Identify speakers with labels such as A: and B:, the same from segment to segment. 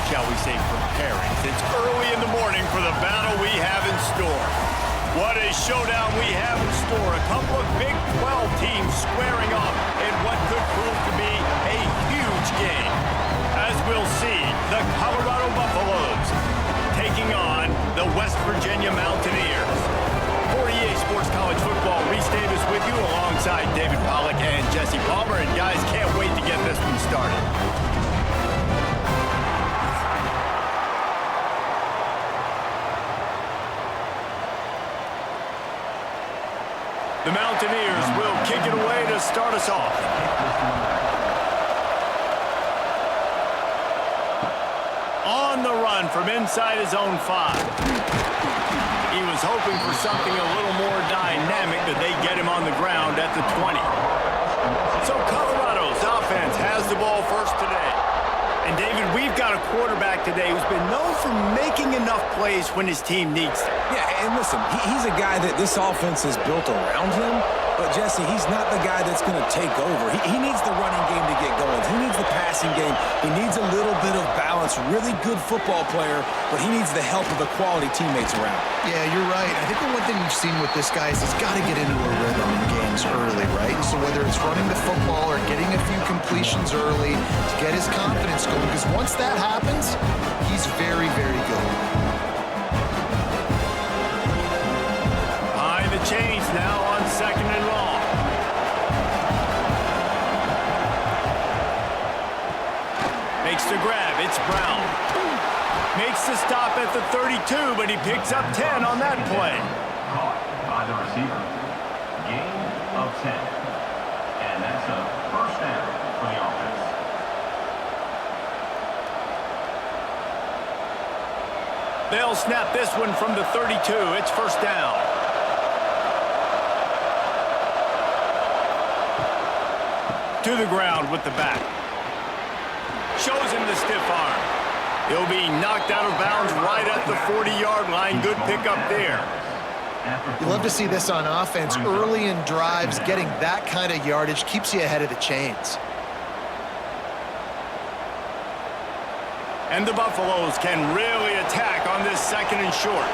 A: shall we say, preparing. It's early in the morning for the battle we have in store. What a showdown we have in store. A couple of Big 12 teams squaring off in what could prove to be a huge game. As we'll see, the Colorado Buffaloes taking on the West Virginia Mountaineers. For EA Sports College Football, Reese Davis with you alongside David Pollack and Jesse Palmer. And guys, can't wait to get this one started. The Mountaineers will kick it away to start us off. On the run from inside his own 5. He was hoping for something a little more dynamic, but they get him on the ground at the 20. So Colorado's offense has the ball first today. And David, we've got a quarterback today who's been known for making enough plays when his team needs them.
B: Yeah, and listen, he's a guy that this offense is built around him. But, Jesse, he's not the guy that's going to take over. He needs the running game to get going. He needs the passing game. He needs a little bit of balance. Really good football player, but he needs the help of the quality teammates around.
C: Yeah, you're right. I think the one thing we've seen with this guy is he's got to get into a rhythm in games early, right? So whether it's running the football or getting a few completions early to get his confidence going, because once that happens, he's very, very good.
A: Behind the chains now on 2nd and long. Makes the grab. It's Brown. Makes the stop at the 32, but he picks up 10 on that play.
D: Caught by the receiver. Gain of 10. And that's a first down for the offense.
A: They'll snap this one from the 32. It's first down. To the ground with the back. Shows him the stiff arm. He'll be knocked out of bounds right at the 40-yard line. Good pickup there.
C: You love to see this on offense. Early in drives, getting that kind of yardage keeps you ahead of the chains.
A: And the Buffaloes can really attack on this 2nd and short.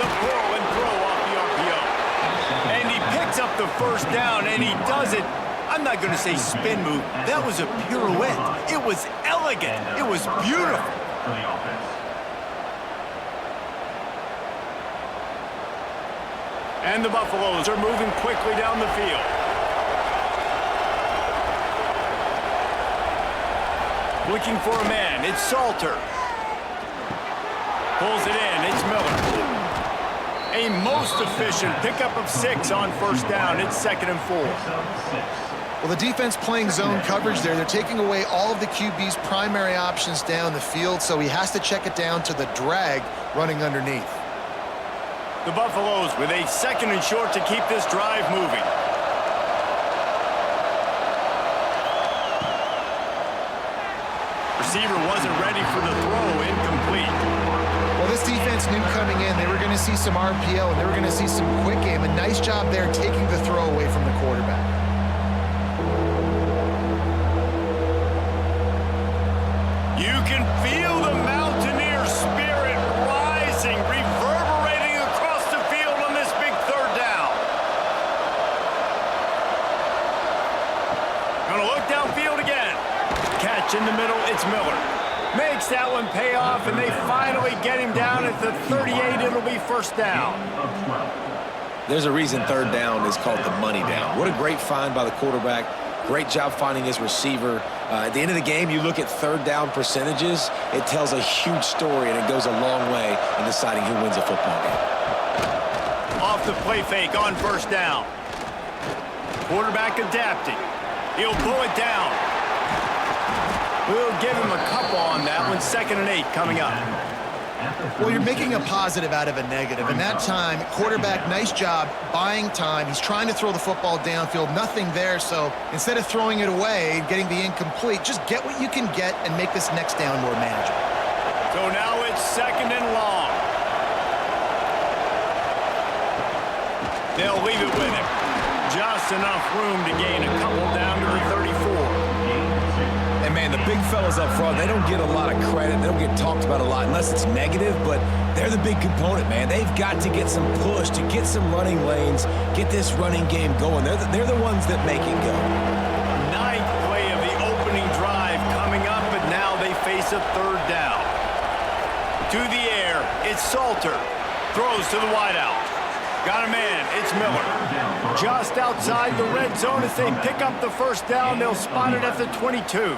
A: The pull and throw off the RPO. And he picks up the first down, and he does it. I'm not going to say spin move. That was a pirouette. It was elegant. It was beautiful.
D: For the offense.
A: And the Buffaloes are moving quickly down the field. Looking for a man. It's Salter. Pulls it in. It's Miller. A most efficient pickup of 6 on first down. It's 2nd and 4.
C: Well, the defense playing zone coverage there. They're taking away all of the QB's primary options down the field, so he has to check it down to the drag running underneath.
A: The Buffaloes with a 2nd and short to keep this drive moving. Receiver wasn't ready for the throw. Incomplete.
C: Well, this defense knew coming in they were going to see some RPO and they were going to see some quick game. A nice job there taking the throw away from the quarterback.
A: You can feel the Mountaineer spirit rising, reverberating across the field on this big 3rd down. Gonna look downfield again. Catch in the middle, it's Miller. Makes that one pay off, and they finally get him down at the 38. It'll be first down.
B: There's a reason 3rd down is called the money down. What a great find by the quarterback. Great job finding his receiver. At the end of the game, you look at 3rd down percentages. It tells a huge story, and it goes a long way in deciding who wins a football game.
A: Off the play fake on first down. Quarterback adapting. He'll pull it down. We'll give him a couple on that one. 2nd and 8 coming up.
C: Well, you're making a positive out of a negative. And that time, quarterback, nice job buying time. He's trying to throw the football downfield. Nothing there. So instead of throwing it away and getting the incomplete, just get what you can get and make this next down more manageable.
A: So now it's 2nd and long. They'll leave it with him. Just enough room to gain a couple down to the 34.
B: fellas up front, they don't get a lot of credit. They don't get talked about a lot unless it's negative, but they're the big component, man. They've got to get some push, to get some running lanes, get this running game going. They're the ones that make it go.
A: Ninth play of the opening drive coming up, but now they face a third down. To the air, it's Salter. Throws to the wideout. Got a man, it's Miller. Just outside the red zone as they pick up the first down. They'll spot it at the 22.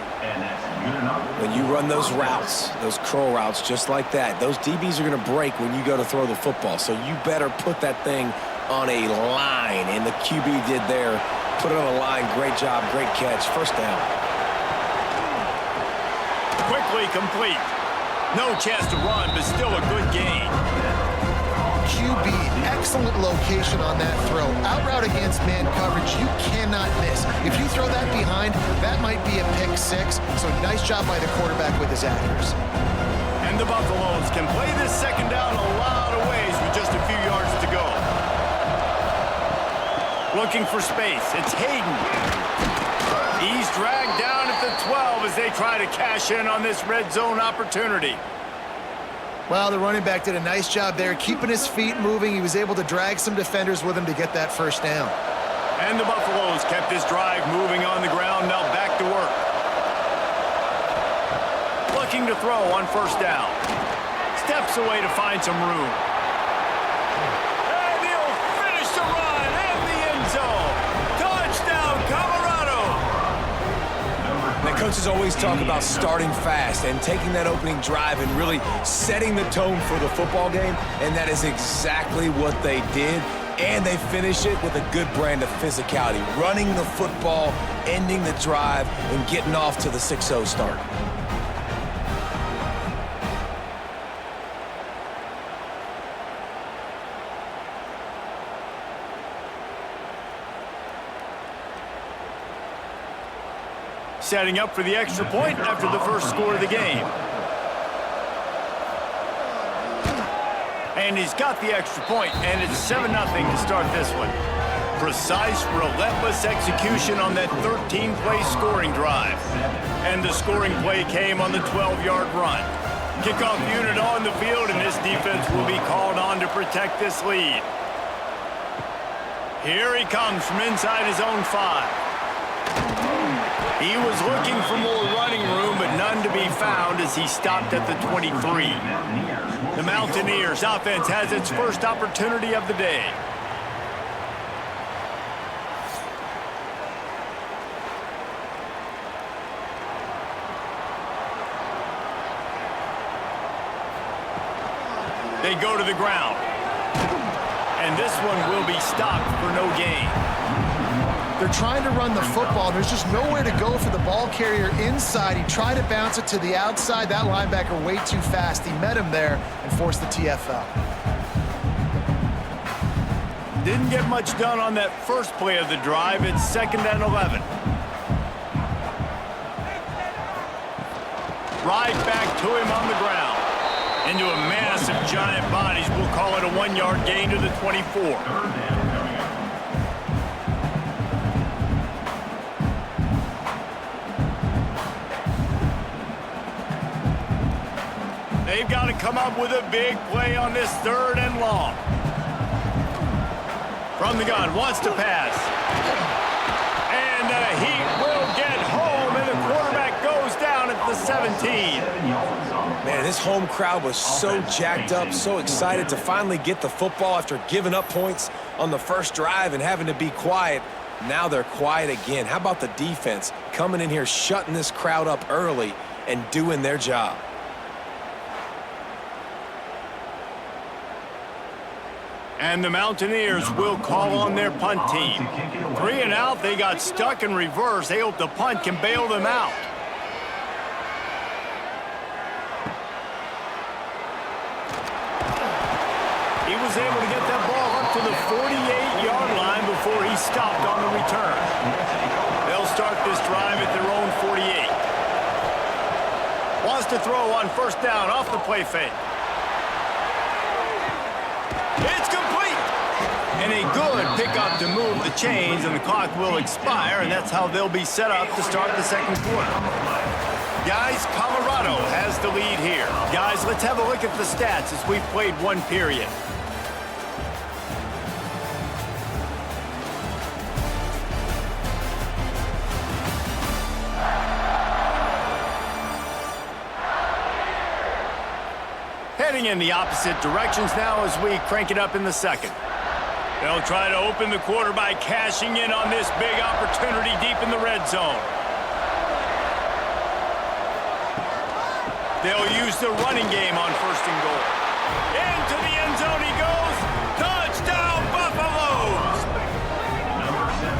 B: When you run those routes, those curl routes just like that, those DBs are going to break when you go to throw the football. So you better put that thing on a line, and the QB did there. Put it on a line. Great job, great catch. First down.
A: Quickly complete. No chance to run, but still a good gain.
C: QB, excellent location on that throw. Out route against man coverage, you cannot miss. If you throw that behind, that might be a pick six. So nice job by the quarterback with his accuracy.
A: And the Buffaloes can play this second down a lot of ways with just a few yards to go. Looking for space, it's Hayden. He's dragged down at the 12 as they try to cash in on this red zone opportunity.
C: Well, the running back did a nice job there, keeping his feet moving. He was able to drag some defenders with him to get that first down.
A: And the Buffaloes kept this drive moving on the ground, now back to work. Looking to throw on first down. Steps away to find some room. And he'll finish the run in the end zone. Touchdown, Colorado!
B: The coaches always talk about starting fast and taking that opening drive and really setting the tone for the football game, and that is exactly what they did. And they finish it with a good brand of physicality, running the football, ending the drive, and getting off to the 6-0 start.
A: Setting up for the extra point after the first score of the game. And he's got the extra point, and it's 7-0 to start this one. Precise, relentless execution on that 13-play scoring drive. And the scoring play came on the 12-yard run. Kickoff unit on the field, and this defense will be called on to protect this lead. Here he comes from inside his own 5. He was looking for more running room, but none to be found as he stopped at the 23. The Mountaineers offense has its first opportunity of the day. They go to the ground. And this one will be stopped for no gain.
C: They're trying to run the football. There's just nowhere to go for the ball carrier inside. He tried to bounce it to the outside. That linebacker way too fast. He met him there and forced the TFL.
A: Didn't get much done on that first play of the drive. It's 2nd and 11. Right back to him on the ground. Into a mass of giant bodies. We'll call it a 1-yard gain to the 24. They've got to come up with a big play on this 3rd and long. From the gun, wants to pass. And he will get home, and the quarterback goes down at the 17.
B: Man, this home crowd was so jacked up, so excited to finally get the football after giving up points on the first drive and having to be quiet. Now they're quiet again. How about the defense coming in here, shutting this crowd up early and doing their job?
A: And the Mountaineers will call on their punt team. 3 and out, they got stuck in reverse. They hope the punt can bail them out. He was able to get that ball up to the 48-yard line before he stopped on the return. They'll start this drive at their own 48. Wants to throw on first down off the play fake. It's complete! And a good pickup to move the chains, and the clock will expire, and that's how they'll be set up to start the second quarter. Guys, Colorado has the lead here. Guys, let's have a look at the stats as we've played one period. Heading in the opposite directions now as we crank it up in the second. They'll try to open the quarter by cashing in on this big opportunity deep in the red zone. They'll use the running game on first and goal. Into the end zone he goes. Touchdown, Buffaloes!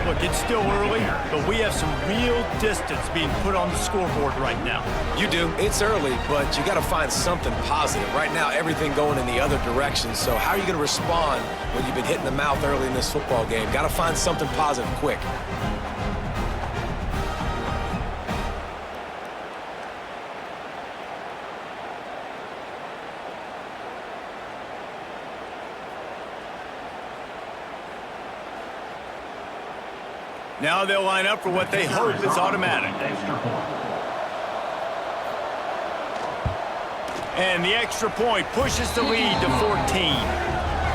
A: Look, it's still early, but we have some real distance being put on the scoreboard right now.
B: You do. It's early, but you got to find something positive. Right now, everything going in the other direction. So how are you going to respond when you've been hit in the mouth early in this football game? Got to find something positive quick.
A: Now they'll line up for what they hope is automatic. And the extra point pushes the lead to 14.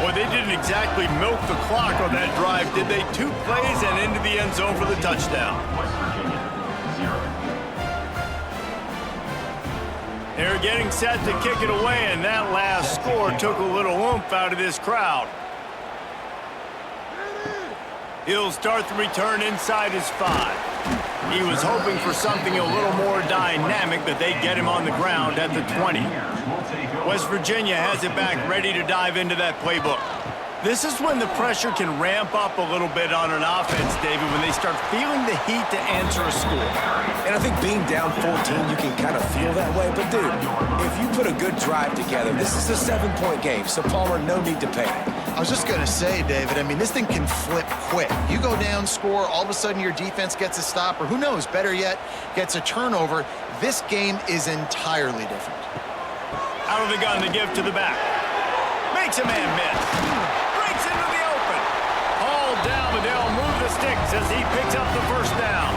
A: Well, they didn't exactly milk the clock on that drive, did they? 2 plays and into the end zone for the touchdown. They're getting set to kick it away, and that last score took a little oomph out of this crowd. He'll start the return inside his 5. He was hoping for something a little more dynamic, but they get him on the ground at the 20. West Virginia has it back, ready to dive into that playbook. This is when the pressure can ramp up a little bit on an offense, David, when they start feeling the heat to answer a score.
B: And I think being down 14, you can kind of feel that way. But, dude, if you put a good drive together, this is a 7-point game, so Palmer, no need to panic.
C: I was just going to say, David, I mean, this thing can flip quick. You go down, score, all of a sudden your defense gets a stop, or who knows, better yet, gets a turnover. This game is entirely different.
A: Out of the gun to give to the back. Makes a man miss. Breaks into the open. Hauled down, but they'll move the sticks as he picks up the first down.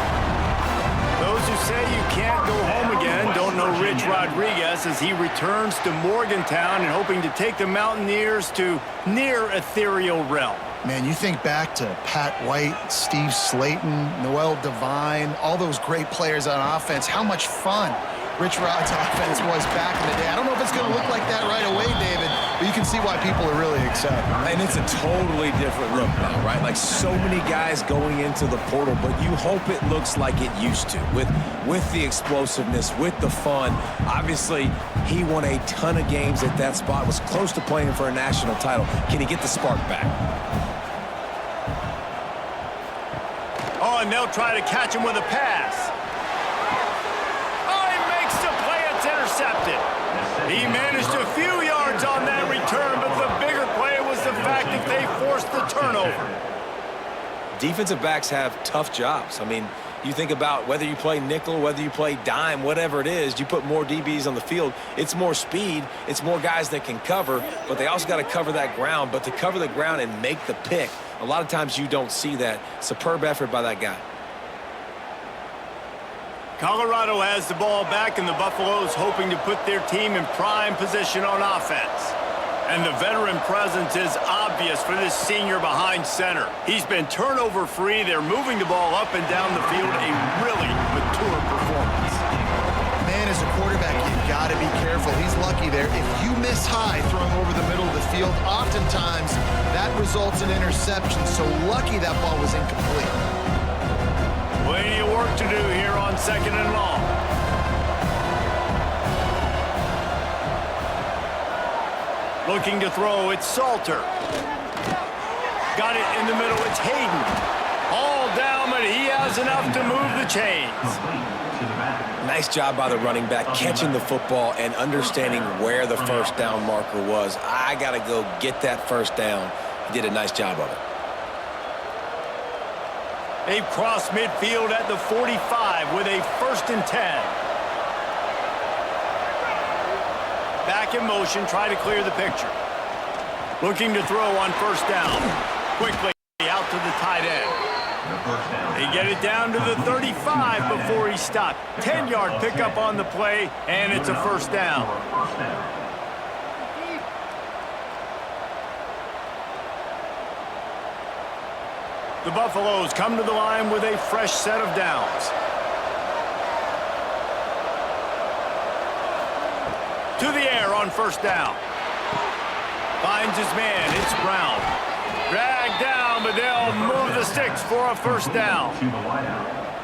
A: Those who say you can't go home again don't know Rich Rodriguez as he returns to Morgantown and hoping to take the Mountaineers to near ethereal realm.
C: Man, you think back to Pat White, Steve Slayton, Noel Devine, all those great players on offense. How much fun Rich Rod's offense was back in the day. I don't know if it's going to look like that right away, David, but you can see why people are really excited.
B: And it's a totally different look now, right? Like so many guys going into the portal, but you hope it looks like it used to with the explosiveness, with the fun. Obviously, he won a ton of games at that spot, was close to playing for a national title. Can he get the spark back?
A: Oh, and they'll try to catch him with a pass. Intercepted. He managed a few yards on that return, but the bigger play was the fact that they forced the turnover.
B: Defensive backs have tough jobs. I mean, you think about whether you play nickel, whether you play dime, whatever it is, you put more DBs on the field. It's more speed. It's more guys that can cover, but they also got to cover that ground. But to cover the ground and make the pick, a lot of times you don't see that. Superb effort by that guy.
A: Colorado has the ball back, and the Buffaloes hoping to put their team in prime position on offense. And the veteran presence is obvious for this senior behind center. He's been turnover-free. They're moving the ball up and down the field. A really mature performance.
C: Man, as a quarterback, you've got to be careful. He's lucky there. If you miss high throwing over the middle of the field, oftentimes that results in interception. So lucky that ball was incomplete.
A: Plenty of work to do here on 2nd and long. Looking to throw, it's Salter. Got it in the middle, it's Hayden. All down, but he has enough to move the chains.
B: Nice job by the running back, catching the football and understanding where the first down marker was. I got to go get that first down. He did a nice job of it.
A: They've crossed midfield at the 45 with a 1st and 10. Back in motion, try to clear the picture. Looking to throw on 1st down. Quickly out to the tight end.
D: The first down.
A: They get it down to the 35 before he stopped. 10-yard pickup on the play, and it's a first down.
D: First down.
A: The Buffaloes come to the line with a fresh set of downs. To the air on first down. Finds his man. It's Brown. Dragged down, but they'll move the sticks for a first down.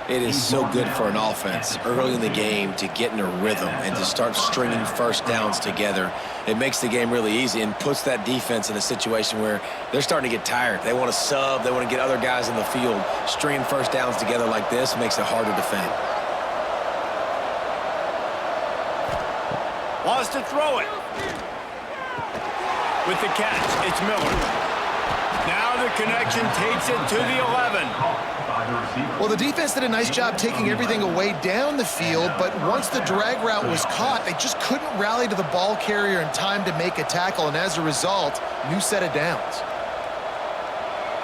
B: It is so good for an offense early in the game to get in a rhythm and to start stringing first downs together. It makes the game really easy and puts that defense in a situation where they're starting to get tired. They want to sub. They want to get other guys in the field. Stringing first downs together like this makes it hard to defend.
A: Wants to throw it. With the catch, it's Miller. Now the connection takes it to the 11.
C: Well, the defense did a nice job taking everything away down the field, but once the drag route was caught, they just couldn't rally to the ball carrier in time to make a tackle, and as a result, new set of downs.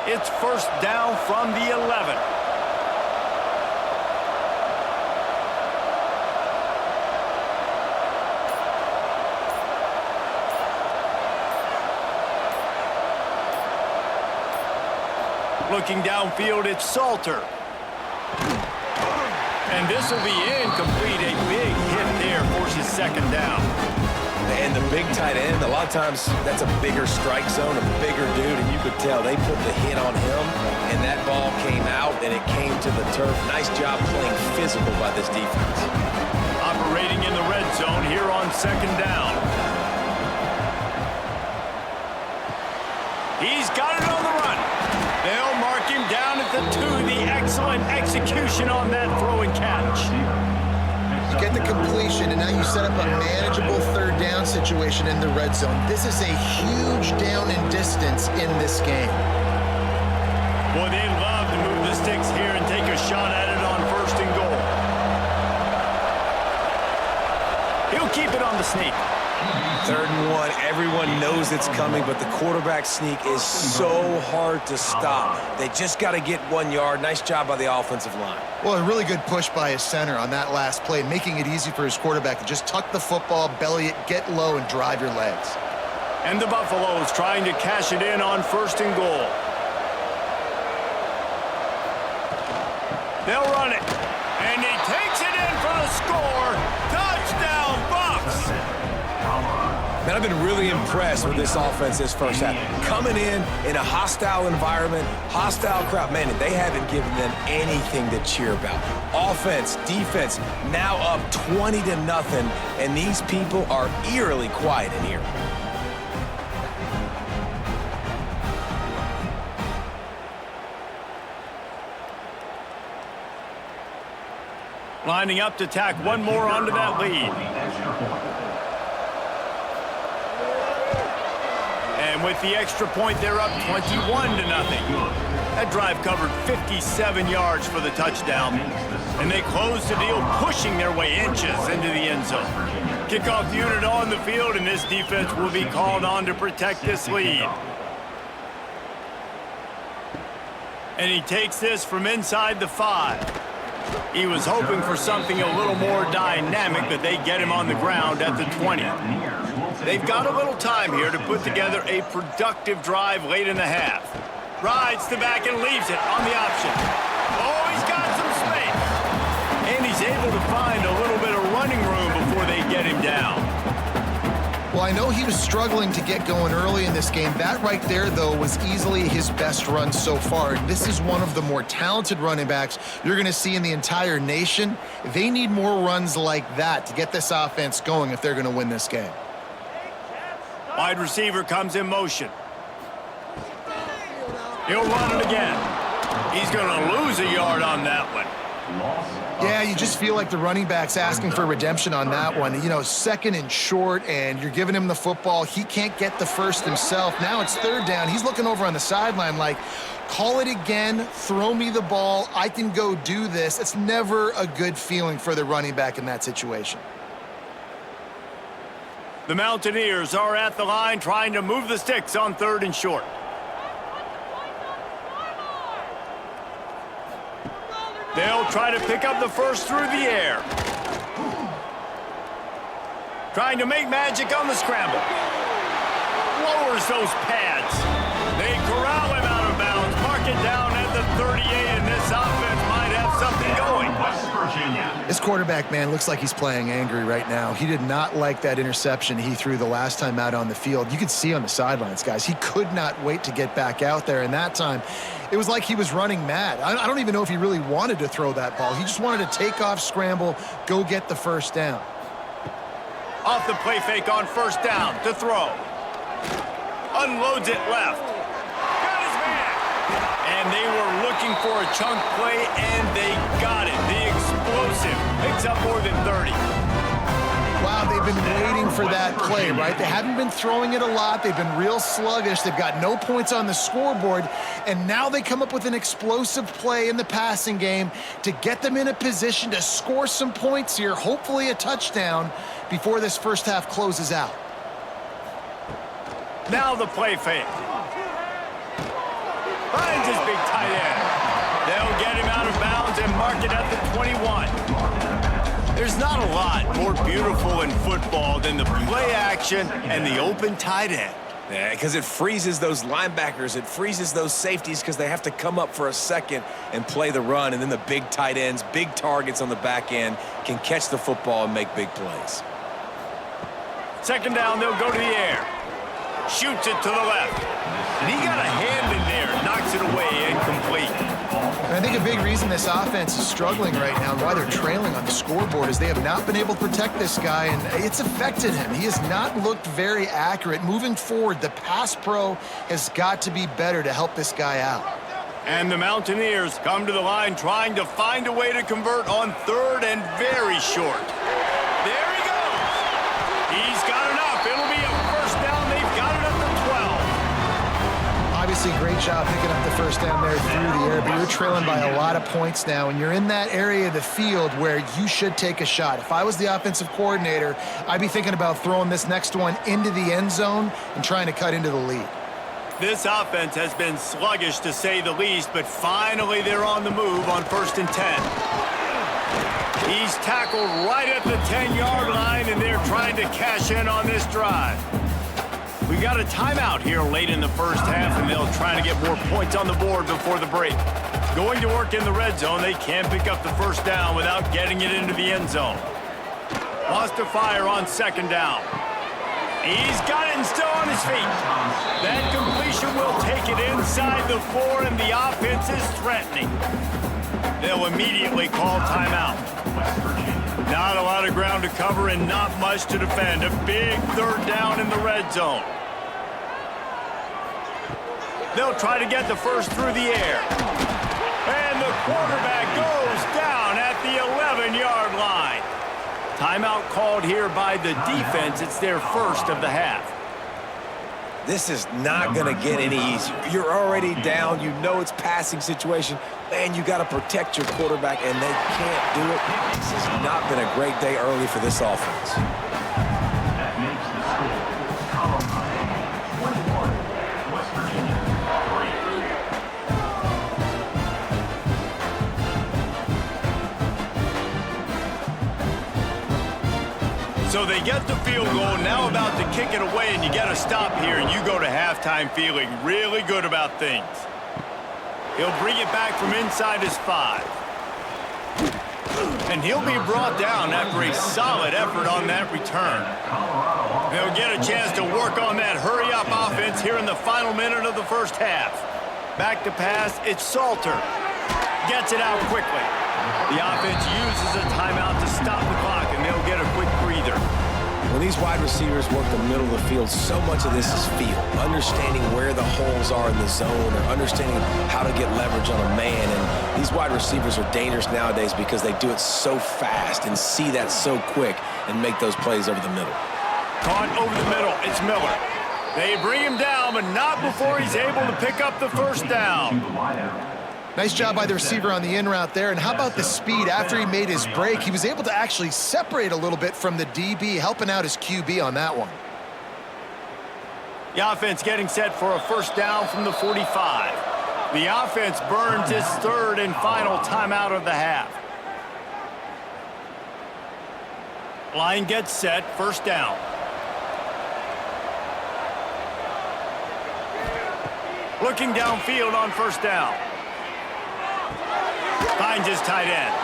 A: It's first down from the 11. Looking downfield, it's Salter. And this will be incomplete. A big hit there forces second down.
B: And the big tight end, a lot of times that's a bigger strike zone, a bigger dude, and you could tell they put the hit on him, and that ball came out, and it came to the turf. Nice job playing physical by this defense.
A: Operating in the red zone here on second down. He's got it on the run. They'll mark him down at the 2. The excellent execution on that throw and catch.
C: You get the completion, and now you set up a manageable third down situation in the red zone. This is a huge down in distance in this game.
A: Boy, they love to move the sticks here and take a shot at it on first and goal. He'll keep it on the sneak.
B: 3rd and 1, everyone knows it's coming, but the quarterback sneak is so hard to stop. They just got to get 1 yard. Nice job by the offensive line.
C: Well, a really good push by his center on that last play, making it easy for his quarterback to just tuck the football, belly it, get low, and drive your legs.
A: And the Buffaloes trying to cash it in on first and goal. They'll run it. And he takes it in for the score. Touchdown, Bucs!
B: Man, I've been really impressed with this offense this first half. Coming in a hostile environment, hostile crowd, man, they haven't given them anything to cheer about. Offense, defense, now up 20-0, and these people are eerily quiet in here.
A: Lining up to tack one more onto that lead. And with the extra point, they're up 21-0. That drive covered 57 yards for the touchdown. And they closed the deal, pushing their way inches into the end zone. Kickoff unit on the field, and this defense will be called on to protect this lead. And he takes this from inside the 5. He was hoping for something a little more dynamic, but they get him on the ground at the 20. They've got a little time here to put together a productive drive late in the half. Rides the back and leaves it on the option. Oh, he's got some space. And he's able to find a little bit of running room before they get him down.
C: Well, I know he was struggling to get going early in this game. That right there, though, was easily his best run so far. This is one of the more talented running backs you're going to see in the entire nation. They need more runs like that to get this offense going if they're going to win this game.
A: Wide receiver comes in motion. He'll run it again. He's going to lose a yard on that one.
C: Yeah, you just feel like the running back's asking for redemption on that one. You know, 2nd and short, and you're giving him the football. He can't get the first himself. Now it's 3rd down. He's looking over on the sideline like, call it again, throw me the ball, I can go do this. It's never a good feeling for the running back in that situation.
A: The Mountaineers are at the line trying to move the sticks on 3rd and short. They'll try to pick up the first through the air. Trying to make magic on the scramble. Lowers those pads. They corral him out of bounds. Mark it down at the 38, and this offense might have something going.
D: West Virginia.
C: This quarterback, man, looks like he's playing angry right now. He did not like that interception he threw the last time out on the field. You could see on the sidelines, guys, he could not wait to get back out there. And that time, it was like he was running mad. I don't even know if he really wanted to throw that ball. He just wanted to take off, scramble, go get the first down.
A: Off the play fake on first down to throw. Unloads it left. Got his man. And they were looking for a chunk play, and they got it. The explosive picks up more than 30.
C: Wow, they've been waiting for that play, right? They haven't been throwing it a lot. They've been real sluggish. They've got no points on the scoreboard, and now they come up with an explosive play in the passing game to get them in a position to score some points here, hopefully a touchdown, before this first half closes out.
A: Now the play fake. Finds his big tight end. They'll get him out of bounds and mark it at the 21. There's not a lot more beautiful in football than the play action and the open tight end.
B: Yeah, because it freezes those linebackers. It freezes those safeties because they have to come up for a second and play the run. And then the big tight ends, big targets on the back end can catch the football and make big plays.
A: Second down, they'll go to the air. Shoots it to the left. And he got a hand in there, knocks it away, incomplete.
C: And I think a big reason this offense is struggling right now and why they're trailing on the scoreboard is they have not been able to protect this guy, and it's affected him. He has not looked very accurate. Moving forward, the pass pro has got to be better to help this guy out.
A: And the Mountaineers come to the line trying to find a way to convert on third and very short. There he goes. He's got enough. It'll be a first down. They've got it at the 12.
C: Obviously, great job picking up the first down there through the air, but you're trailing by a lot of points now, and you're in that area of the field where you should take a shot. If I was the offensive coordinator, I'd be thinking about throwing this next one into the end zone and trying to cut into the lead.
A: This offense has been sluggish, to say the least, but finally they're on the move on 1st and 10. He's tackled right at the 10-yard line, and they're trying to cash in on this drive. We've got a timeout here late in the first half, and they'll try to get more points on the board before the break. Going to work in the red zone, they can't pick up the first down without getting it into the end zone. Wants to fire on second down. He's got it and still on his feet. That completion will take it inside the 4, and the offense is threatening. They'll immediately call timeout. Not a lot of ground to cover and not much to defend. A big third down in the red zone. They'll try to get the first through the air. And the quarterback goes down at the 11-yard line. Timeout called here by the defense. It's their first of the half.
B: This is not going to get any easier. You're already down. You know it's passing situation. Man, you got to protect your quarterback, and they can't do it. This has not been a great day early for this offense.
D: That makes the score Columbine 21, West Virginia 3.
A: So they get the field goal, now about to kick it away, and you get a stop here, and you go to halftime feeling really good about things. He'll bring it back from inside his 5. And he'll be brought down after a solid effort on that return. They'll get a chance to work on that hurry-up offense here in the final minute of the first half. Back to pass, it's Salter. Gets it out quickly. The offense uses a timeout to stop the clock, and they'll get a quick breather.
B: When these wide receivers work the middle of the field, so much of this is feel. Understanding where the holes are in the zone, or understanding how to get leverage on a man. And these wide receivers are dangerous nowadays because they do it so fast and see that so quick and make those plays over the middle.
A: Caught over the middle, it's Miller. They bring him down, but not before he's able to pick up the first down.
C: Nice job by the receiver on the in route there. And how about the speed? After he made his break, he was able to actually separate a little bit from the DB, helping out his QB on that one.
A: The offense getting set for a first down from the 45. The offense burns its third and final timeout of the half. Line gets set, first down. Looking downfield on first down. Finds his tight end.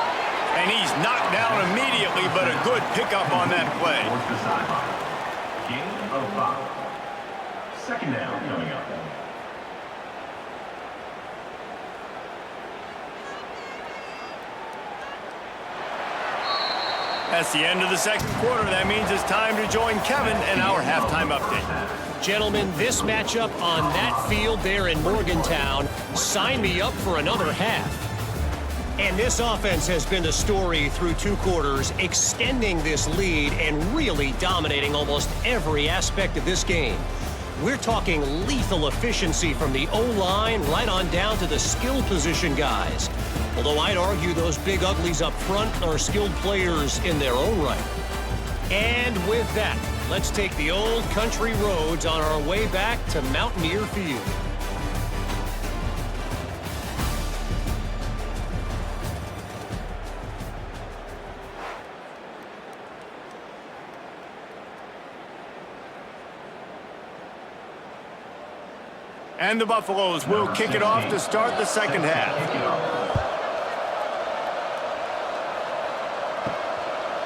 A: And he's knocked down immediately, but a good pickup on that play.
D: Gain of 5. Second down coming up.
A: That's the end of the second quarter. That means it's time to join Kevin and our halftime update.
E: Gentlemen, this matchup on that field there in Morgantown, sign me up for another half. And this offense has been the story through 2 quarters, extending this lead and really dominating almost every aspect of this game. We're talking lethal efficiency from the O-line right on down to the skill position guys. Although I'd argue those big uglies up front are skilled players in their own right. And with that, let's take the old country roads on our way back to Mountaineer Field.
A: And the Buffaloes will kick it off to start the second half.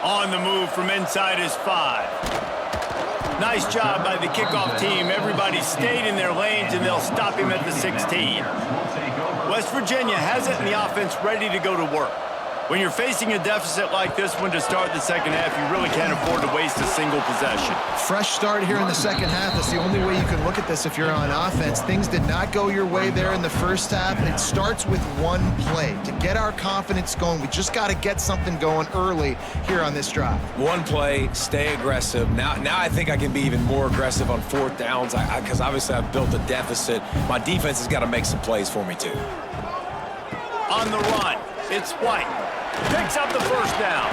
A: On the move from inside is 5. Nice job by the kickoff team. Everybody stayed in their lanes, and they'll stop him at the 16. West Virginia has it, and the offense ready to go to work. When you're facing a deficit like this one to start the second half, you really can't afford to waste a single possession.
C: Fresh start here in the second half. That's the only way you can look at this if you're on offense. Things did not go your way there in the first half. It starts with one play. To get our confidence going, we just got to get something going early here on this drive.
B: One play, stay aggressive. Now I think I can be even more aggressive on 4th downs because obviously I've built a deficit. My defense has got to make some plays for me too.
A: On the run, it's White. Picks up the first down.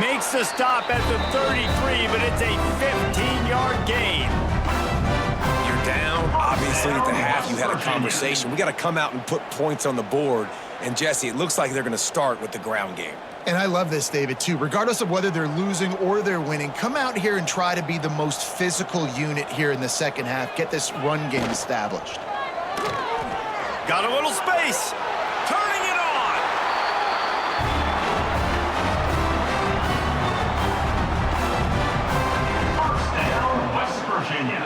A: Makes the stop at the 33, but it's a 15-yard gain.
B: You're down. Obviously, at the half, you had a conversation. We got to come out and put points on the board. And, Jesse, it looks like they're going to start with the ground game.
C: And I love this, David, too. Regardless of whether they're losing or they're winning, come out here and try to be the most physical unit here in the second half. Get this run game established.
A: Got a little space. Turning it on.
D: Virginia.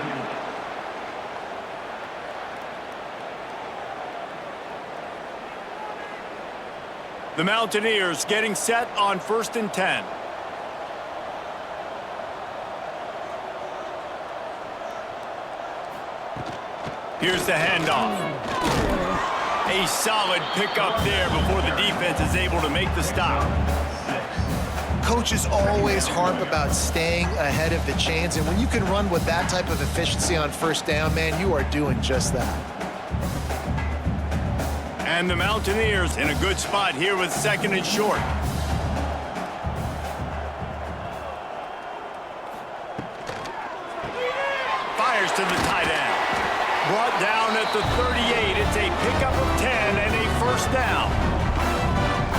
A: The Mountaineers getting set on 1st and 10. Here's the handoff. A solid pickup there before the defense is able to make the stop.
C: Coaches always harp about staying ahead of the chains, and when you can run with that type of efficiency on first down, man, you are doing just that.
A: And the Mountaineers in a good spot here with 2nd and short. Fires to the tight end. Brought down at the 38. It's a pickup of 10 and a first down.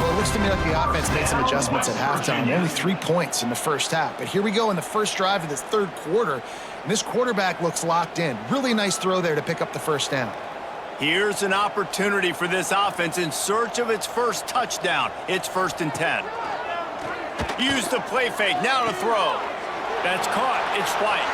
C: Well, it looks to me like the offense made some adjustments at halftime. Only 3 points in the first half. But here we go in the first drive of this third quarter. And this quarterback looks locked in. Really nice throw there to pick up the first down.
A: Here's an opportunity for this offense in search of its first touchdown. It's 1st and 10. Use the play fake. Now to throw. That's caught. It's White.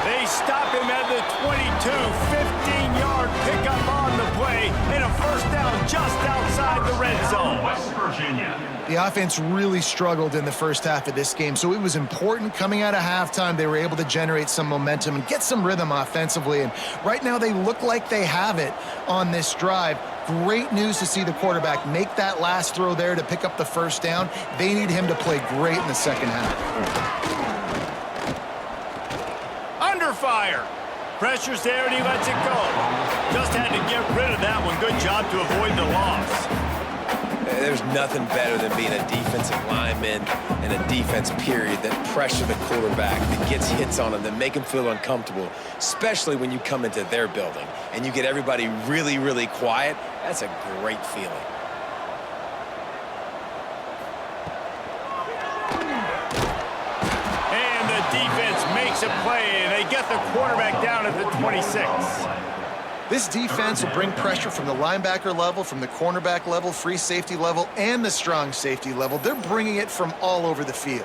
A: They stop him at the 22. 15-yard pickup on the play and a first down just outside the red zone.
D: West Virginia.
C: The offense really struggled in the first half of this game, so it was important coming out of halftime. They were able to generate some momentum and get some rhythm offensively, and right now they look like they have it on this drive. Great news to see the quarterback make that last throw there to pick up the first down. They need him to play great in the second half.
A: Under fire. Pressure's there and he lets it go. Just had to get rid of that one. Good job to avoid the loss.
B: there's nothing better than being a defensive lineman and a defense period that pressure the quarterback, that gets hits on him, that make him feel uncomfortable, especially when you come into their building and you get everybody really, really quiet. That's a great feeling.
A: And the defense makes a play, and they get the quarterback down at the 26.
C: This defense will bring pressure from the linebacker level, from the cornerback level, free safety level, and the strong safety level. They're bringing it from all over the field.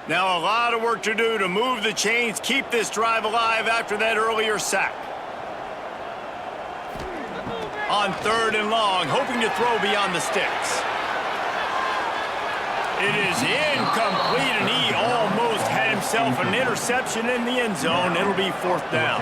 A: Now a lot of work to do to move the chains, keep this drive alive after that earlier sack. On 3rd and long, hoping to throw beyond the sticks. It is incomplete, and he almost had himself an interception in the end zone. It'll be 4th down.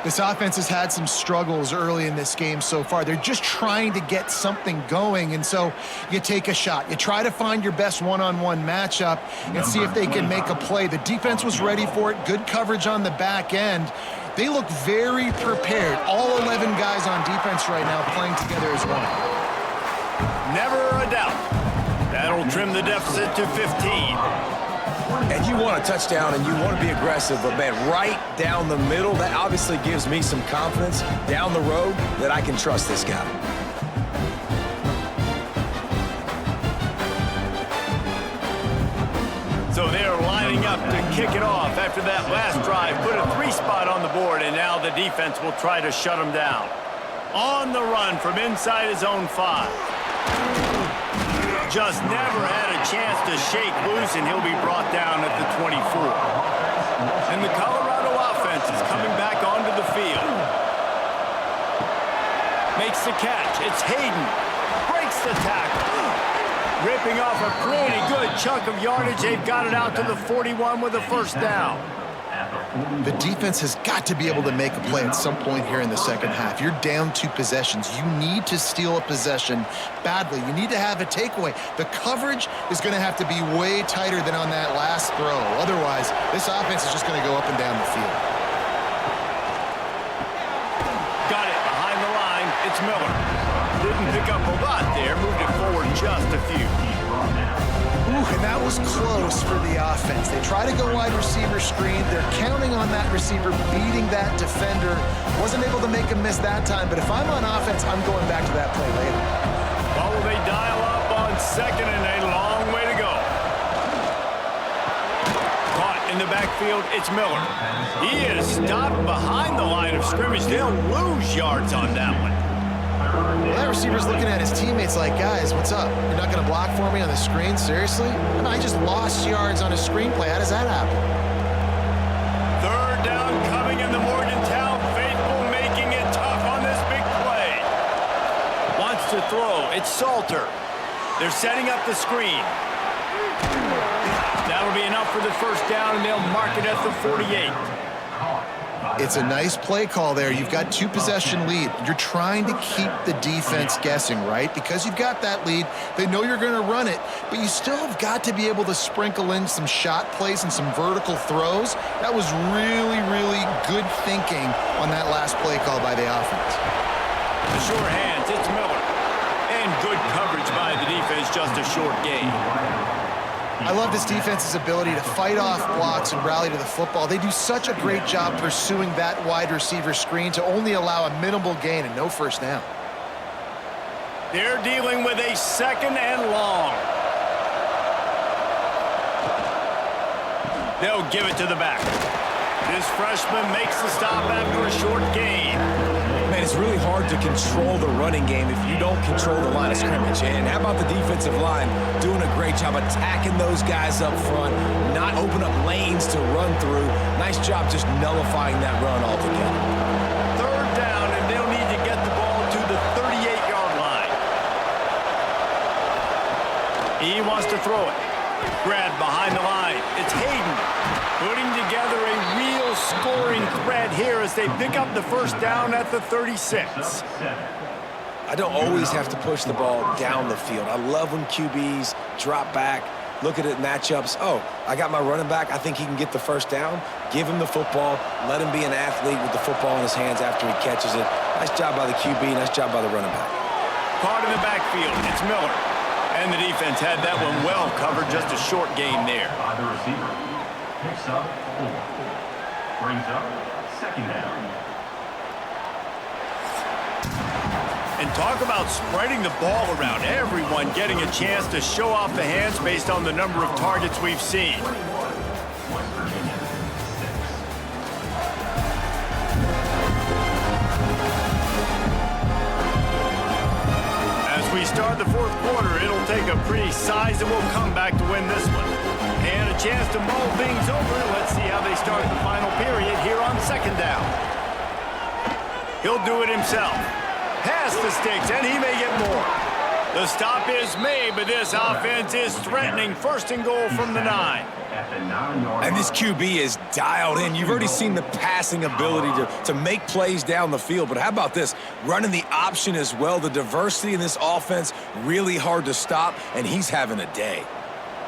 C: This offense has had some struggles early in this game so far. They're just trying to get something going, and so you take a shot. You try to find your best one-on-one matchup and see if they can make a play. The defense was ready for it. Good coverage on the back end. They look very prepared. All 11 guys on defense right now playing together as one.
A: Never a doubt. That'll trim the deficit to 15.
B: And you want a touchdown and you want to be aggressive, but man, right down the middle, that obviously gives me some confidence down the road that I can trust this guy.
A: So they're lining up to kick it off after that last drive. Put a 3-spot on the board, and now the defense will try to shut them down. On the run from inside his own 5. Just never had a chance to shake loose, and he'll be brought down at the 24. And the Colorado offense is coming back onto the field. Makes the catch. It's Hayden. Breaks the tackle. Ripping off a pretty good chunk of yardage. They've got it out to the 41 with a 1st down.
C: The defense has got to be able to make a play at some point here in the second half. You're down 2 possessions. You need to steal a possession badly. You need to have a takeaway. The coverage is going to have to be way tighter than on that last throw. Otherwise, this offense is just going to go up and down the field.
A: Got it behind the line. It's Miller. Didn't pick up a lot there. Moved it forward just a few.
C: And that was close for the offense. They try to go wide receiver screen. They're counting on that receiver beating that defender. Wasn't able to make a miss that time, but if I'm on offense, I'm going back to that play later.
A: Well, they dial up on 2nd and a long way to go. Caught in the backfield, it's Miller. He is stopped behind the line of scrimmage. They'll lose yards on that one.
C: Well, that receiver's looking at his teammates like, guys, what's up? You're not going to block for me on the screen? Seriously? I mean, I just lost yards on a screenplay. How does that happen?
A: 3rd down coming in the Morgantown faithful, making it tough on this big play. Wants to throw. It's Salter. They're setting up the screen. That'll be enough for the 1st down, and they'll mark it at the 48.
C: It's a nice play call there. You've got 2 possession lead. You're trying to keep the defense guessing, right? Because you've got that lead. They know you're going to run it, but you still have got to be able to sprinkle in some shot plays and some vertical throws. That was really, really good thinking on that last play call by the offense.
A: The sure hands, it's Miller. And good coverage by the defense, just a short gain.
C: I love this defense's ability to fight off blocks and rally to the football. They do such a great job pursuing that wide receiver screen to only allow a minimal gain and no 1st down.
A: They're dealing with a 2nd and long. They'll give it to the back. This freshman makes the stop after a short gain.
B: Man, it's really hard to control the running game if you don't control the line of scrimmage. And how about the defensive line doing a great job attacking those guys up front, not open up lanes to run through. Nice job just nullifying that run altogether.
A: 3rd down, and they'll need to get the ball to the 38-yard line. He wants to throw it. Grabbed behind the line. It's Hayden putting together a real scoring threat here as they pick up the 1st down at the 36.
B: I don't always have to push the ball down the field. I love when QBs drop back, look at it matchups. Oh, I got my running back. I think he can get the first down. Give him the football. Let him be an athlete with the football in his hands after he catches it. Nice job by the QB. Nice job by the running back.
A: Caught in the backfield. It's Miller. And the defense had that one well covered. Just a short gain there.
D: By the receiver. Picks up 4. Brings up second down.
A: And talk about spreading the ball around. Everyone getting a chance to show off the hands based on the number of targets we've seen.
D: West Virginia, 6.
A: As we start the fourth quarter, it'll take a pretty sizable comeback to win this one. And a chance to mull things over. Let's see how they start the final period here on second down. He'll do it himself. Past the sticks, and he may get more. The stop is made, but this offense is threatening. First and goal from the 9.
D: At the 9-yard
B: And this QB is dialed in. You've already seen the passing ability to make plays down the field. But how about this? Running the option as well. The diversity in this offense, really hard to stop, and he's having a day.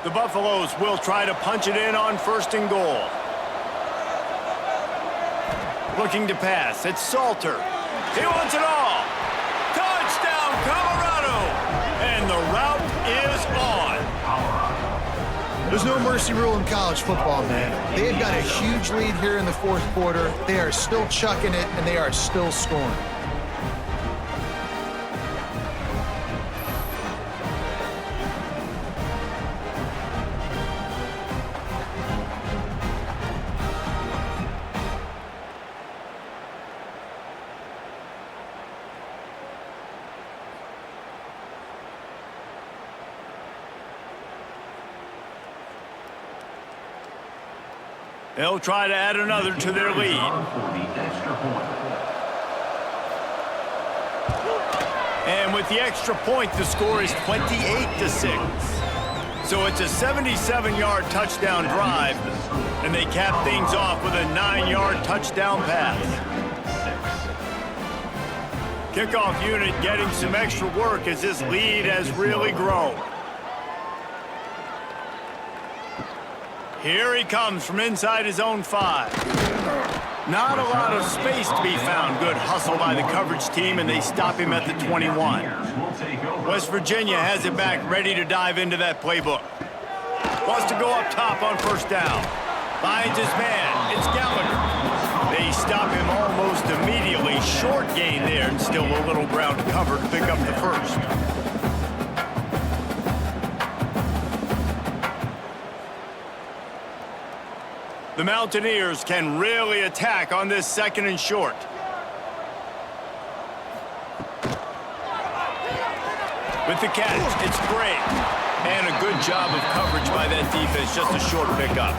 A: The Buffaloes will try to punch it in on first and goal. Looking to pass. It's Salter. He wants it all. Touchdown, Colorado! And the route is on.
C: There's no mercy rule in college football, man. They've got a huge lead here in the fourth quarter. They are still chucking it, and they are still scoring.
A: They'll try to add another to their lead. And with the extra point, the score is 28-6. So it's a 77-yard touchdown drive, and they cap things off with a 9-yard touchdown pass. Kickoff unit getting some extra work as this lead has really grown. Here he comes from inside his own 5. Not a lot of space to be found. Good hustle by the coverage team, and they stop him at the 21. West Virginia has it back, ready to dive into that playbook. Wants to go up top on first down. Finds his man. It's Gallagher. They stop him almost immediately. Short gain there, and still a little ground to cover to pick up the first. The Mountaineers can really attack on this second and short. With the catch, it's Gray. And a good job of coverage by that defense, just a short pickup.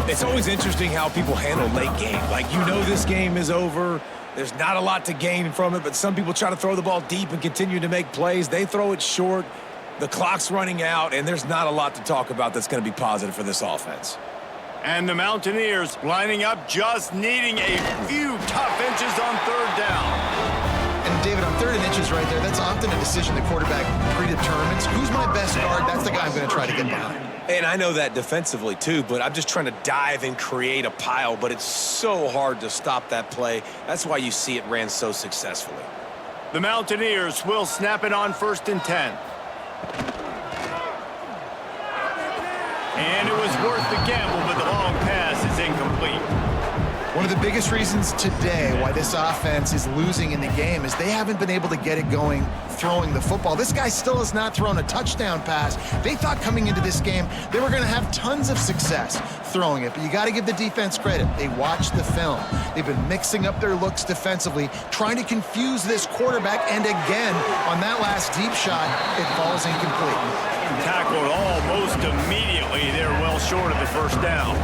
B: It's always interesting how people handle late game. Like, you know this game is over. There's not a lot to gain from it, but some people try to throw the ball deep and continue to make plays. They throw it short. The clock's running out, and there's not a lot to talk about that's going to be positive for this offense.
A: And the Mountaineers lining up, just needing a few tough inches on third down.
C: And David, on third and inches right there, that's often a decision the quarterback predetermines. Who's my best guard? That's the guy I'm going to try to get behind.
B: And I know that defensively too, but I'm just trying to dive and create a pile, but it's so hard to stop that play. That's why you see it ran so successfully.
A: The Mountaineers will snap it on first and 10. And it was worth the gamble, but the long pass is incomplete.
C: One of the biggest reasons today why this offense is losing in the game is they haven't been able to get it going throwing the football. This guy still has not thrown a touchdown pass. They thought coming into this game they were going to have tons of success throwing it, but you got to give the defense credit. They watched the film. They've been mixing up their looks defensively, trying to confuse this quarterback, and again, on that last deep shot, it falls incomplete.
A: Tackled almost immediately. They're well short of the first down.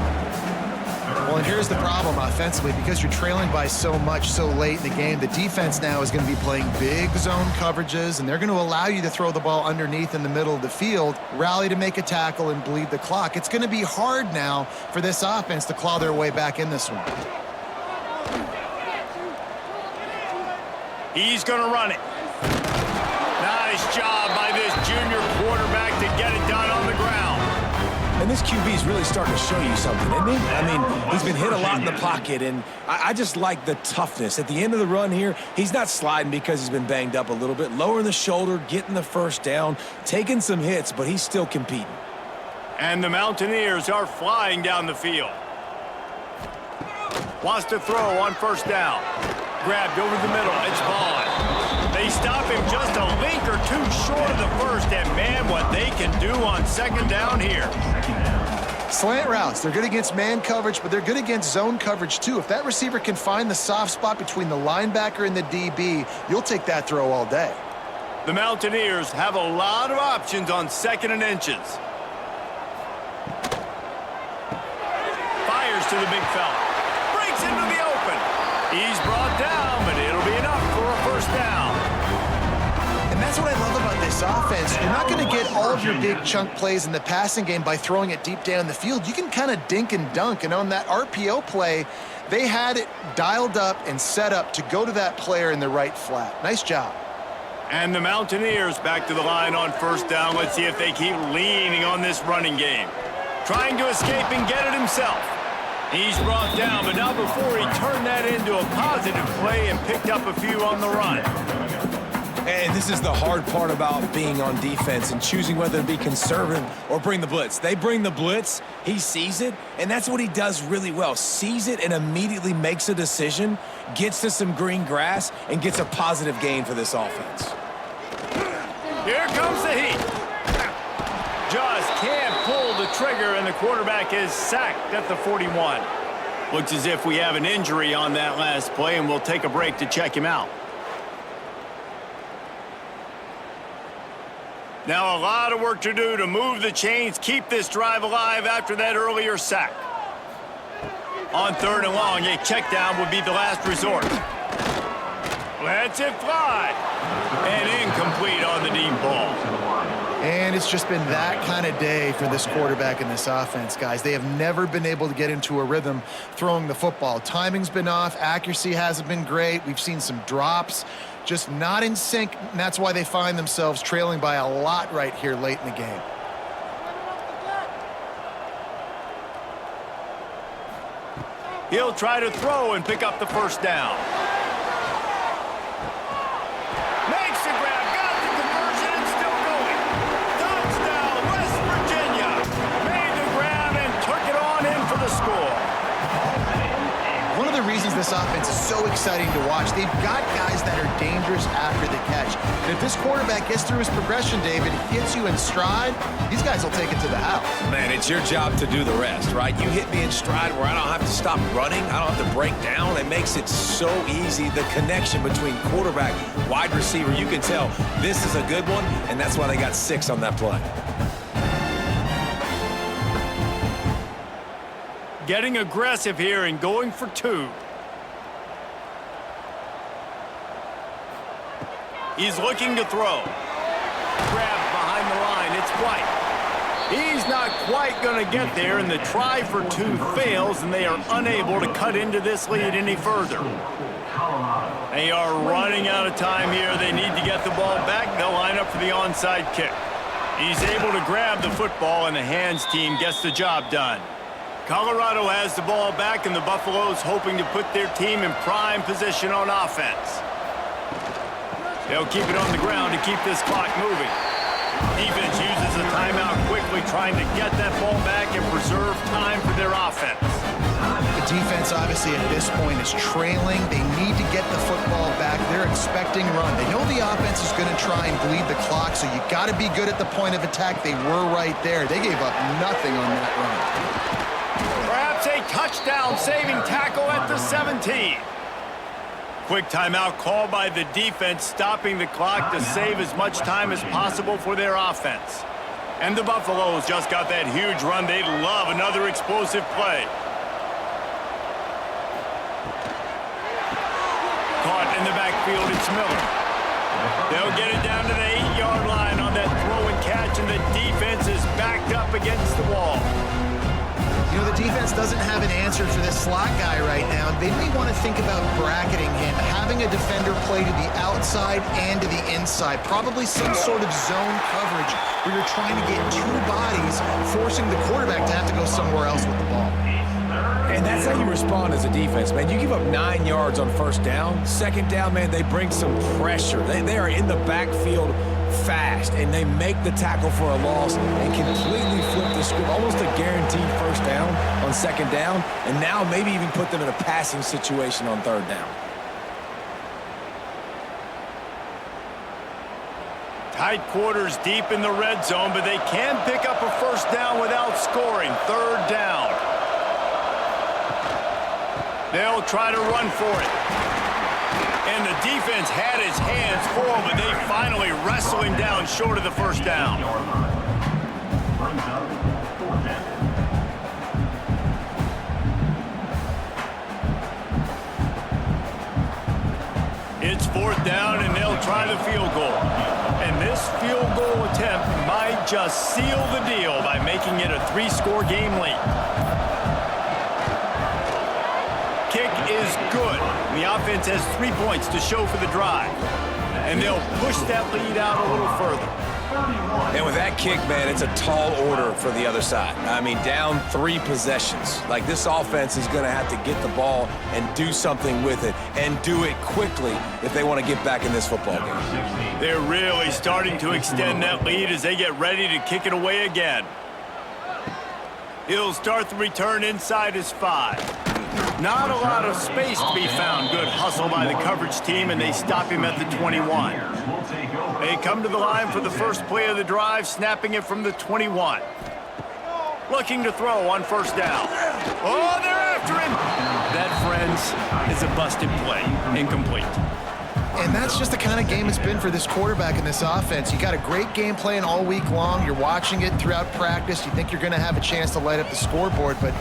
C: Well, and here's the problem offensively. Because you're trailing by so much so late in the game, the defense now is going to be playing big zone coverages, and they're going to allow you to throw the ball underneath in the middle of the field, rally to make a tackle, and bleed the clock. It's going to be hard now for this offense to claw their way back in this one.
A: He's going to run it. Nice job by this junior quarterback to get it done on the ground.
B: This QB's really starting to show you something, isn't he? I mean, he's been hit a lot in the pocket, and I just like the toughness. At the end of the run here, he's not sliding because he's been banged up a little bit. Lowering the shoulder, getting the first down, taking some hits, but he's still competing.
A: And the Mountaineers are flying down the field. Wants to throw on first down. Grabbed over the middle. It's Vaughn. They stop him just a link or two short of the first, and man, what they can do on second down here.
C: Slant routes, they're good against man coverage, but they're good against zone coverage too. If that receiver can find the soft spot between the linebacker and the DB, you'll take that throw all day.
A: The Mountaineers have a lot of options on second and inches. Fires to the big fella. Breaks into the open. He's brought down, but it'll be enough for a first down.
C: And that's what I love about this offense. You're not going to get all of your big chunk plays in the passing game by throwing it deep down the field. You can kind of dink and dunk, and on that RPO play, they had it dialed up and set up to go to that player in the right flat. Nice job.
A: And the Mountaineers back to the line on first down. Let's see if they keep leaning on this running game. Trying to escape and get it himself. He's brought down, but not before he turned that into a positive play and picked up a few on the run.
B: And this is the hard part about being on defense and choosing whether to be conservative or bring the blitz. They bring the blitz, he sees it, and that's what he does really well. Sees it and immediately makes a decision, gets to some green grass, and gets a positive gain for this offense.
A: Here comes the heat. Just can't pull the trigger, and the quarterback is sacked at the 41. Looks as if we have an injury on that last play, and we'll take a break to check him out. Now a lot of work to do to move the chains, keep this drive alive after that earlier sack. On third and long, a check down would be the last resort. Lets it fly. And incomplete on the deep ball.
C: And it's just been that kind of day for this quarterback and this offense, guys. They have never been able to get into a rhythm throwing the football. Timing's been off. Accuracy hasn't been great. We've seen some drops. Just not in sync, and that's why they find themselves trailing by a lot right here late in the game.
A: He'll try to throw and pick up the first down. Makes the grab, got the conversion, and still going. Touchdown, West Virginia. Made the grab and took it on in for the score.
C: One of the reasons this offense is so exciting to watch, they've got guys that are dangerous after the catch. And if this quarterback gets through his progression, David, hits you in stride, these guys will take it to the house.
B: Man, it's your job to do the rest, right? You hit me in stride where I don't have to stop running. I don't have to break down. It makes it so easy. The connection between quarterback, wide receiver, you can tell this is a good one, and that's why they got 6 on that play.
A: Getting aggressive here and going for 2. He's looking to throw. Grabbed behind the line. It's White. He's not quite going to get there, and the try for 2 fails, and they are unable to cut into this lead any further. They are running out of time here. They need to get the ball back. They'll line up for the onside kick. He's able to grab the football, and the hands team gets the job done. Colorado has the ball back, and the Buffaloes hoping to put their team in prime position on offense. They'll keep it on the ground to keep this clock moving. Defense uses a timeout quickly, trying to get that ball back and preserve time for their offense.
C: The defense, obviously, at this point is trailing. They need to get the football back. They're expecting run. They know the offense is going to try and bleed the clock, so you got to be good at the point of attack. They were right there. They gave up nothing on that run.
A: Perhaps a touchdown-saving tackle at the 17. Quick timeout called by the defense, stopping the clock to save as much time as possible for their offense. And the Buffaloes just got that huge run. They'd love another explosive play. Caught in the backfield, it's Miller. They'll get it down to the 8-yard line on that throw and catch, and the defense is backed up against the wall.
C: You know, the defense doesn't have an answer for this slot guy right now. They may want to think about bracketing him, having a defender play to the outside and to the inside. Probably some sort of zone coverage where you're trying to get two bodies, forcing the quarterback to have to go somewhere else with the ball.
B: And that's how you respond as a defense, man. You give up 9 yards on first down. Second down, man, they bring some pressure. They are in the backfield fast, and they make the tackle for a loss and completely flip the script. Almost a guaranteed first down on second down, and now maybe even put them in a passing situation on third down.
A: Tight quarters deep in the red zone, but they can pick up a first down without scoring. Third down. They'll try to run for it. And the defense had his hands full, but they finally wrestle him down short of the first down. It's fourth down, and they'll try the field goal. And this field goal attempt might just seal the deal by making it a 3-score game late. Kick is good. The offense has 3 points to show for the drive. And they'll push that lead out a little further.
B: And with that kick, man, it's a tall order for the other side. I mean, down 3 possessions. Like, this offense is going to have to get the ball and do something with it, and do it quickly if they want to get back in this football game.
A: They're really starting to extend that lead as they get ready to kick it away again. He'll start the return inside his 5. Not a lot of space to be found. Good hustle by the coverage team, and they stop him at the 21. They come to the line for the first play of the drive, snapping it from the 21. Looking to throw on first down. Oh, they're after him. That, friends, is a busted play. Incomplete.
C: And that's just the kind of game it's been for this quarterback in this offense. You got a great game plan all week long. You're watching it throughout practice. You think you're going to have a chance to light up the scoreboard, but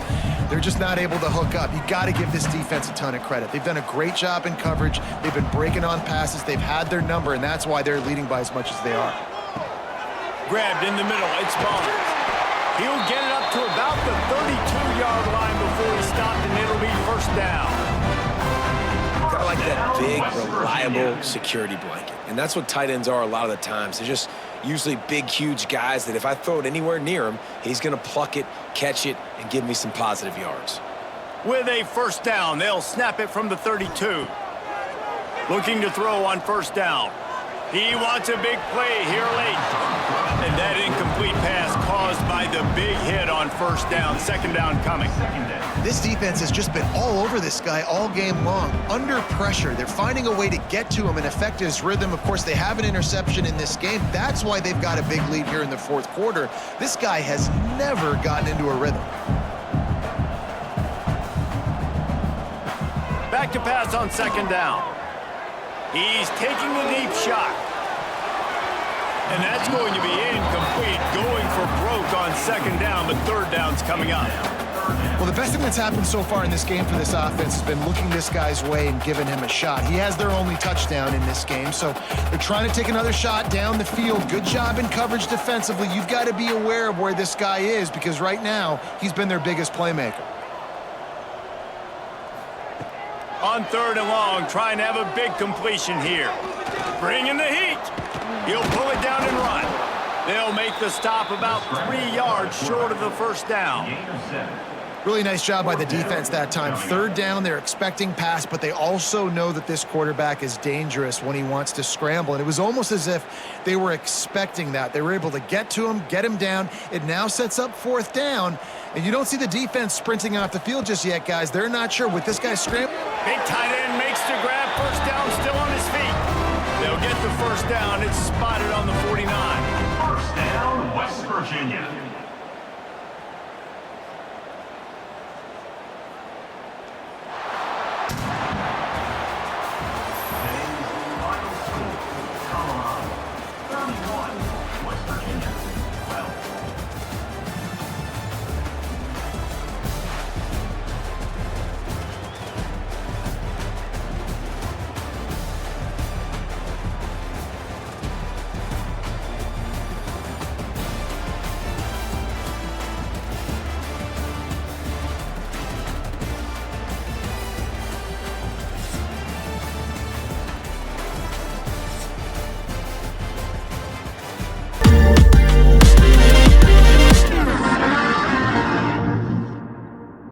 C: they're just not able to hook up. You got to give this defense a ton of credit. They've done a great job in coverage. They've been breaking on passes. They've had their number, and that's why they're leading by as much as they are.
A: Grabbed in the middle. It's Mullins. He'll get it up to about the 32-yard line before he stopped, and it'll be first down.
B: Kind of like that big, reliable security blanket. And that's what tight ends are a lot of the times. They're just usually big, huge guys that if I throw it anywhere near him, he's going to pluck it, catch it, and give me some positive yards.
A: With a first down, they'll snap it from the 32. Looking to throw on first down. He wants a big play here late. And that incomplete pass caused by the big hit on first down. Second down coming.
C: This defense has just been all over this guy all game long. Under pressure, they're finding a way to get to him and affect his rhythm. Of course, they have an interception in this game. That's why they've got a big lead here in the fourth quarter. This guy has never gotten into a rhythm.
A: Back to pass on second down. He's taking the deep shot. And that's going to be incomplete, going for broke on second down, but third down's coming up.
C: Well, the best thing that's happened so far in this game for this offense has been looking this guy's way and giving him a shot. He has their only touchdown in this game, so they're trying to take another shot down the field. Good job in coverage defensively. You've got to be aware of where this guy is because right now he's been their biggest playmaker.
A: On third and long, trying to have a big completion here. Bringing the heat. He'll pull it down and run. They'll make the stop about 3 yards short of the first down.
C: Really nice job by the defense that time. Third down, they're expecting pass, but they also know that this quarterback is dangerous when he wants to scramble. And it was almost as if they were expecting that. They were able to get to him, get him down. It now sets up fourth down. And you don't see the defense sprinting off the field just yet, guys. They're not sure with this guy scrambling.
A: Big tight end makes the grab. First down, still on his feet. They'll get the first down. It's spotted on the 49.
D: First down, West Virginia.